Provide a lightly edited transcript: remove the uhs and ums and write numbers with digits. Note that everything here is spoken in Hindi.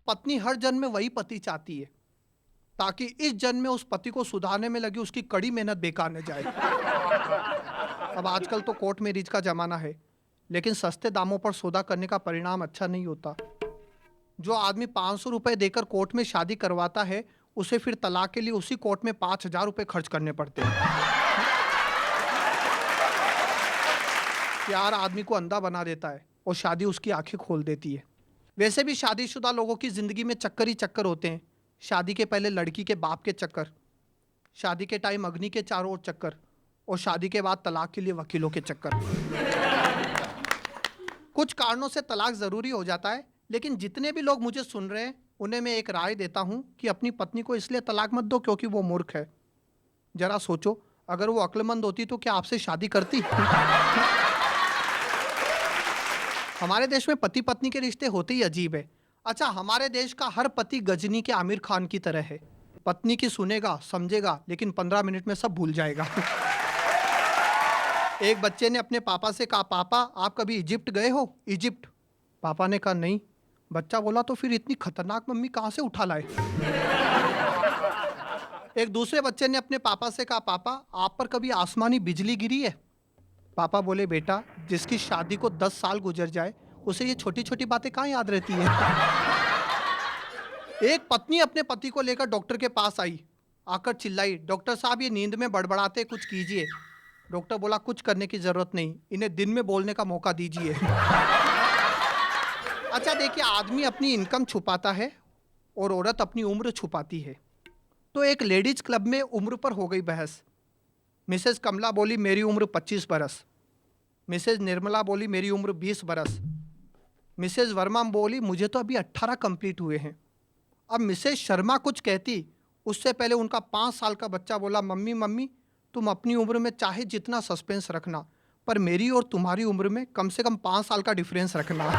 पत्नी हर जन्म में वही पति चाहती है ताकि इस जन्म में उस पति को सुधारने में लगी उसकी कड़ी मेहनत बेकार न जाए। अब आजकल तो कोर्ट मैरिज का जमाना है, लेकिन सस्ते दामों पर सौदा करने का परिणाम अच्छा नहीं होता। जो आदमी 500 रुपए देकर कोर्ट में शादी करवाता है, उसे फिर तलाक के लिए उसी कोर्ट में 5000 रुपए खर्च करने पड़ते हैं। प्यार आदमी को अंधा बना देता है और शादी उसकी आंखें खोल देती है। वैसे भी शादीशुदा लोगों की जिंदगी में चक्कर ही चक्कर होते हैं। शादी के पहले लड़की के बाप के चक्कर, शादी के टाइम अग्नि के चारों ओर चक्कर, और शादी के बाद तलाक के लिए वकीलों के चक्कर। कुछ कारणों से तलाक जरूरी हो जाता है, लेकिन जितने भी लोग मुझे सुन रहे हैं उन्हें मैं एक राय देता हूं कि अपनी पत्नी को इसलिए तलाक मत दो क्योंकि वो मूर्ख है। जरा सोचो, अगर वो अक्लमंद होती तो क्या आपसे शादी करती? हमारे देश में पति पत्नी के रिश्ते होते ही अजीब है। अच्छा, हमारे देश का हर पति गजनी के आमिर खान की तरह है। पत्नी की सुनेगा समझेगा, लेकिन 15 मिनट में सब भूल जाएगा। एक बच्चे ने अपने पापा से कहा, पापा आप कभी इजिप्ट गए हो? इजिप्ट? पापा ने कहा नहीं। बच्चा बोला, तो फिर इतनी खतरनाक मम्मी कहाँ से उठा लाए? एक दूसरे बच्चे ने अपने पापा से कहा, पापा आप पर कभी आसमानी बिजली गिरी है? पापा बोले, बेटा जिसकी शादी को 10 साल गुजर जाए उसे ये छोटी छोटी बातें कहाँ याद रहती है? एक पत्नी अपने पति को लेकर डॉक्टर के पास आई, आकर चिल्लाई, डॉक्टर साहब ये नींद में बड़बड़ाते, कुछ कीजिए। डॉक्टर बोला, कुछ करने की जरूरत नहीं, इन्हें दिन में बोलने का मौका दीजिए। अच्छा देखिए, आदमी अपनी इनकम छुपाता है और औरत अपनी उम्र छुपाती है। तो एक लेडीज क्लब में उम्र पर हो गई बहस। मिसेज कमला बोली, मेरी उम्र 25 बरस। मिसेज निर्मला बोली, मेरी उम्र 20 बरस। मिसेज वर्मा बोली, मुझे तो अभी 18 कंप्लीट हुए हैं। अब मिसेज शर्मा कुछ कहती, उससे पहले उनका 5 साल का बच्चा बोला, मम्मी मम्मी तुम अपनी उम्र में चाहे जितना सस्पेंस रखना, पर मेरी और तुम्हारी उम्र में कम से कम 5 साल का डिफरेंस रखना।